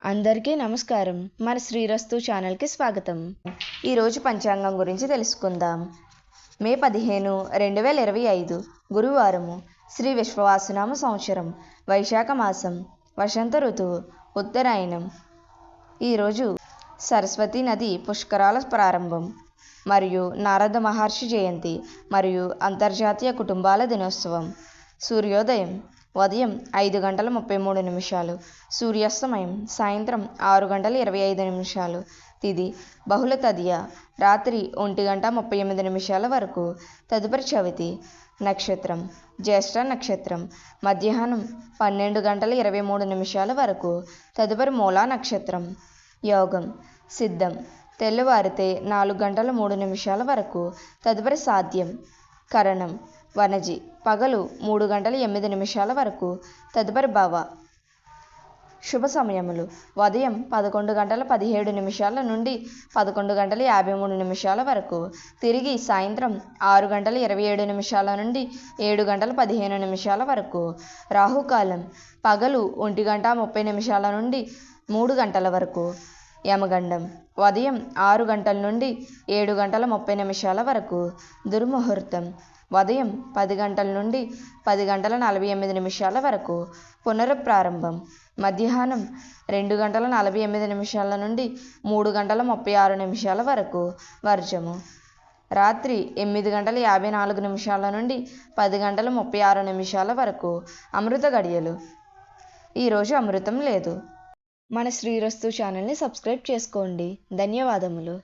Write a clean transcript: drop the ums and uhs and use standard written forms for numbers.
అందరికీ నమస్కారం. మన శ్రీరస్తు ఛానల్కి స్వాగతం. ఈరోజు పంచాంగం గురించి తెలుసుకుందాం. మే 15, 2025 గురువారము. శ్రీ విశ్వవాసనామ సంవత్సరం, వైశాఖ మాసం, వసంత ఋతువు, ఉత్తరాయణం. ఈరోజు సరస్వతీ నది పుష్కరాల ప్రారంభం మరియు నారద మహర్షి జయంతి మరియు అంతర్జాతీయ కుటుంబాల దినోత్సవం. సూర్యోదయం ఉదయం 5:33, సూర్యాస్తమయం సాయంత్రం 6:25. తిథి బహుళ తదియ రాత్రి 1:38 వరకు. తదుపరి చవితి. నక్షత్రం జ్యేష్ఠ నక్షత్రం మధ్యాహ్నం 12:23 వరకు. తదుపరి మూలా నక్షత్రం. యోగం సిద్ధం తెల్లవారితే 4:03 వరకు. తదుపరి సాధ్యం. కరణం వనజి పగలు 3:08 వరకు. తదుపరి భవ. శుభ సమయములు ఉదయం 11:17 నుండి 11:53 వరకు. తిరిగి సాయంత్రం 6:27 నుండి 7:15 వరకు. రాహుకాలం పగలు 1:30 నుండి 3 గంటల వరకు. యమగండం ఉదయం 6 గంటల నుండి 7:30 వరకు. దుర్ముహూర్తం ఉదయం 10 గంటల నుండి 10:48 వరకు. పునఃప్రారంభం మధ్యాహ్నం 2:48 నుండి 3:36 వరకు. వర్జము రాత్రి 8:54 నుండి 10:36 వరకు. అమృత గడియలు. ఈరోజు అమృతం లేదు. మన శ్రీరస్తు ఛానల్ని సబ్స్క్రైబ్ చేసుకోండి. ధన్యవాదములు.